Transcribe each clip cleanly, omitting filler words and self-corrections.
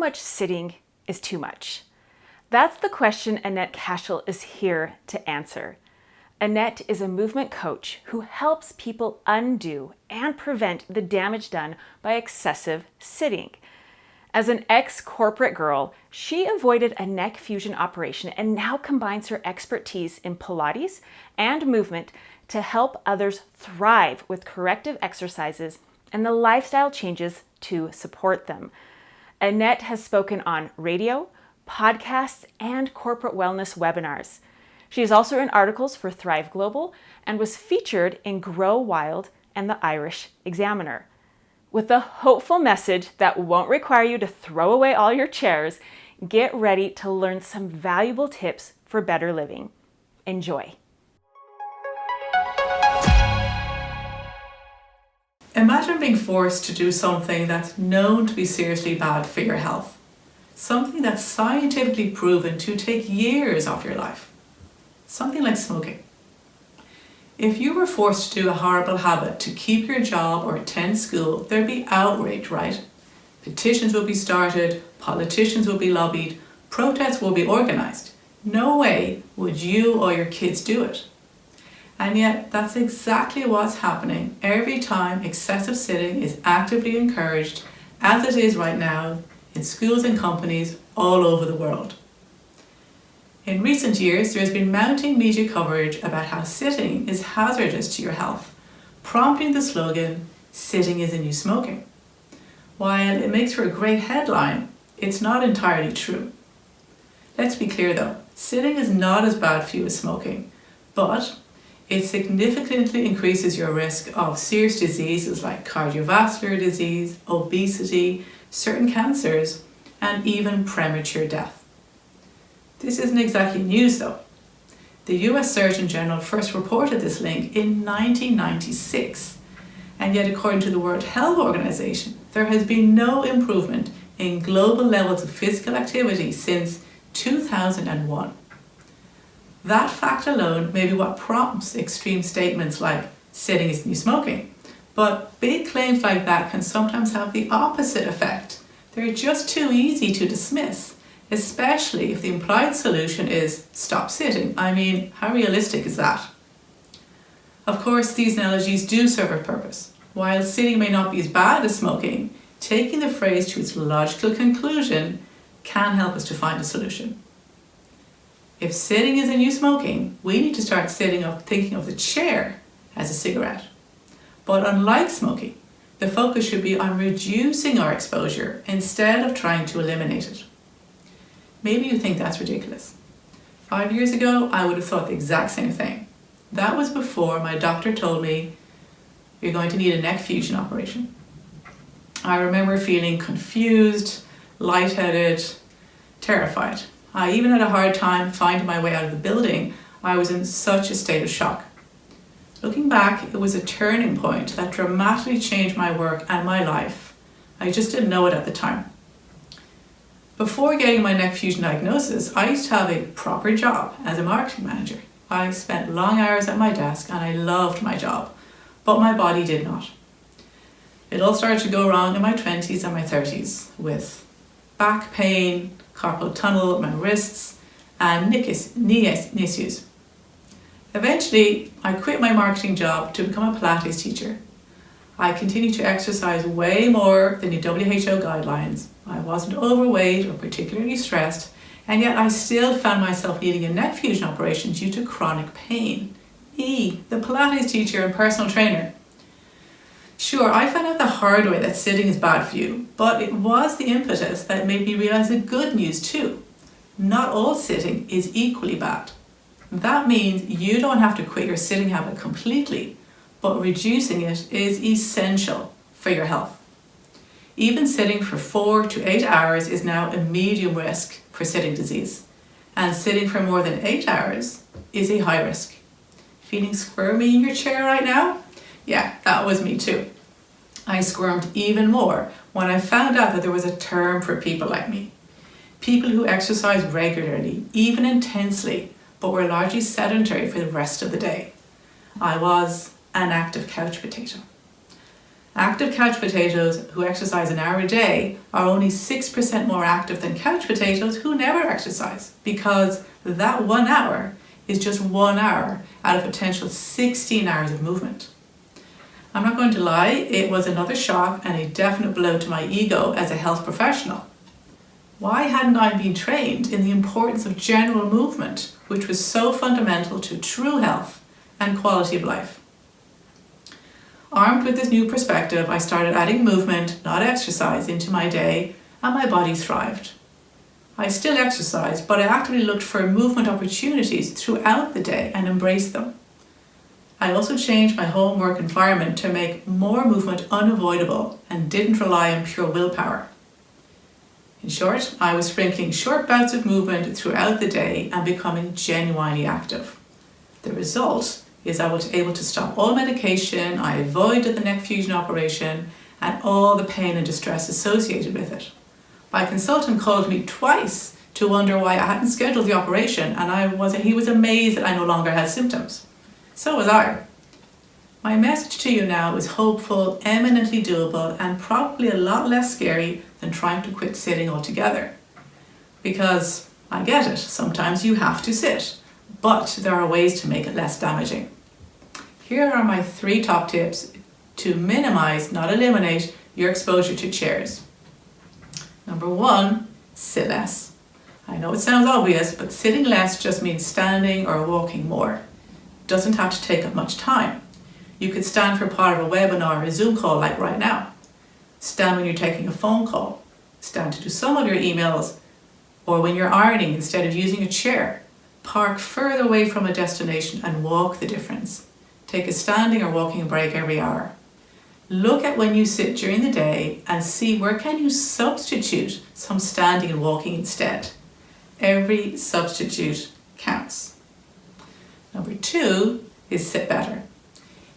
much sitting is too much? That's the question Annette Cashell is here to answer. Annette is a movement coach who helps people undo and prevent the damage done by excessive sitting. As an ex-corporate girl, she avoided a neck fusion operation and now combines her expertise in Pilates and movement to help others thrive with corrective exercises and the lifestyle changes to support them. Annette has spoken on radio, podcasts, and corporate wellness webinars. She is also in articles for Thrive Global and was featured in Grow Wild and the Irish Examiner. With a hopeful message that won't require you to throw away all your chairs, get ready to learn some valuable tips for better living. Enjoy. Imagine being forced to do something that's known to be seriously bad for your health. Something that's scientifically proven to take years off your life. Something like smoking. If you were forced to do a horrible habit to keep your job or attend school, there'd be outrage, right? Petitions would be started, politicians would be lobbied, protests would be organised. No way would you or your kids do it. And yet, that's exactly what's happening every time excessive sitting is actively encouraged, as it is right now, in schools and companies all over the world. In recent years, there has been mounting media coverage about how sitting is hazardous to your health, prompting the slogan, "Sitting is the new smoking." While it makes for a great headline, it's not entirely true. Let's be clear though, sitting is not as bad for you as smoking, but it significantly increases your risk of serious diseases like cardiovascular disease, obesity, certain cancers, and even premature death. This isn't exactly news though. The US Surgeon General first reported this link in 1996, and yet according to the World Health Organization, there has been no improvement in global levels of physical activity since 2001. That fact alone may be what prompts extreme statements like sitting is new smoking. But big claims like that can sometimes have the opposite effect. They're just too easy to dismiss, especially if the implied solution is stop sitting. I mean, how realistic is that? Of course, these analogies do serve a purpose. While sitting may not be as bad as smoking, taking the phrase to its logical conclusion can help us to find a solution. If sitting is a new smoking, we need to start sitting up thinking of the chair as a cigarette. But unlike smoking, the focus should be on reducing our exposure instead of trying to eliminate it. Maybe you think that's ridiculous. 5 years ago, I would have thought the exact same thing. That was before my doctor told me, you're going to need a neck fusion operation. I remember feeling confused, lightheaded, terrified. I even had a hard time finding my way out of the building. I was in such a state of shock. Looking back, it was a turning point that dramatically changed my work and my life. I just didn't know it at the time. Before getting my neck fusion diagnosis, I used to have a proper job as a marketing manager. I spent long hours at my desk and I loved my job, but my body did not. It all started to go wrong in my 20s and my 30s with back pain, carpal tunnel, my wrists, and knee issues. Eventually, I quit my marketing job to become a Pilates teacher. I continued to exercise way more than the WHO guidelines. I wasn't overweight or particularly stressed, and yet I still found myself needing a neck fusion operation due to chronic pain. Me, the Pilates teacher and personal trainer. Sure, I found out the hard way that sitting is bad for you, but it was the impetus that made me realize the good news too. Not all sitting is equally bad. That means you don't have to quit your sitting habit completely, but reducing it is essential for your health. Even sitting for 4 to 8 hours is now a medium risk for sitting disease, and sitting for more than 8 hours is a high risk. Feeling squirmy in your chair right now? Yeah, that was me too. I squirmed even more when I found out that there was a term for people like me. People who exercise regularly, even intensely, but were largely sedentary for the rest of the day. I was an active couch potato. Active couch potatoes who exercise an hour a day are only 6% more active than couch potatoes who never exercise, because that 1 hour is just 1 hour out of potential 16 hours of movement. I'm not going to lie, it was another shock and a definite blow to my ego as a health professional. Why hadn't I been trained in the importance of general movement, which was so fundamental to true health and quality of life? Armed with this new perspective, I started adding movement, not exercise, into my day, and my body thrived. I still exercise, but I actively looked for movement opportunities throughout the day and embraced them. I also changed my home work environment to make more movement unavoidable and didn't rely on pure willpower. In short, I was sprinkling short bouts of movement throughout the day and becoming genuinely active. The result is I was able to stop all medication, I avoided the neck fusion operation and all the pain and distress associated with it. My consultant called me twice to wonder why I hadn't scheduled the operation, and he was amazed that I no longer had symptoms. So was I. My message to you now is hopeful, eminently doable, and probably a lot less scary than trying to quit sitting altogether. Because I get it, sometimes you have to sit, but there are ways to make it less damaging. Here are my 3 top tips to minimize, not eliminate, your exposure to chairs. Number 1, sit less. I know it sounds obvious, but sitting less just means standing or walking more. It doesn't have to take up much time. You could stand for part of a webinar or a Zoom call like right now. Stand when you're taking a phone call. Stand to do some of your emails, or when you're ironing instead of using a chair. Park further away from a destination and walk the difference. Take a standing or walking break every hour. Look at when you sit during the day and see where can you substitute some standing and walking instead. Every substitute counts. Number 2 is sit better.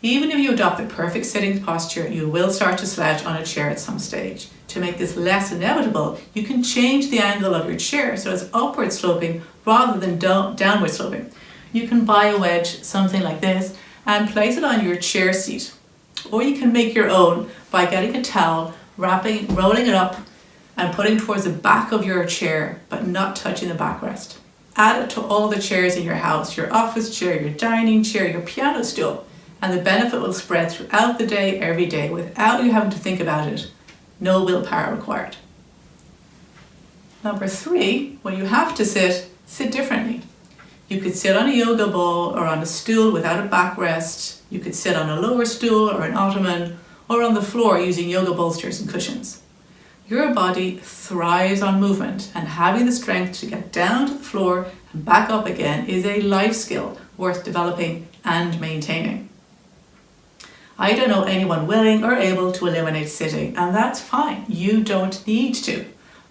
Even if you adopt the perfect sitting posture, you will start to slouch on a chair at some stage. To make this less inevitable, you can change the angle of your chair so it's upward sloping rather than downward sloping. You can buy a wedge, something like this, and place it on your chair seat. Or you can make your own by getting a towel, rolling it up, and putting towards the back of your chair, but not touching the backrest. Add it to all the chairs in your house, your office chair, your dining chair, your piano stool, and the benefit will spread throughout the day, every day, without you having to think about it. No willpower required. Number 3, when you have to sit, sit differently. You could sit on a yoga ball or on a stool without a backrest. You could sit on a lower stool or an ottoman, or on the floor using yoga bolsters and cushions. Your body thrives on movement, and having the strength to get down to the floor and back up again is a life skill worth developing and maintaining. I don't know anyone willing or able to eliminate sitting, and that's fine. You don't need to.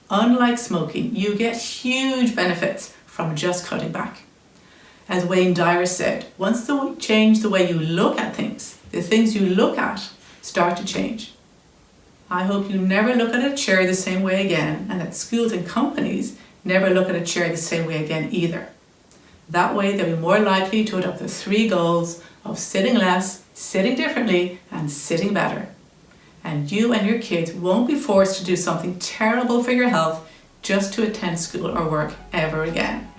Unlike smoking, you get huge benefits from just cutting back. As Wayne Dyer said, once you change the way you look at things, the things you look at start to change. I hope you never look at a chair the same way again, and that schools and companies never look at a chair the same way again either. That way they'll be more likely to adopt the 3 goals of sitting less, sitting differently, and sitting better. And you and your kids won't be forced to do something terrible for your health just to attend school or work ever again.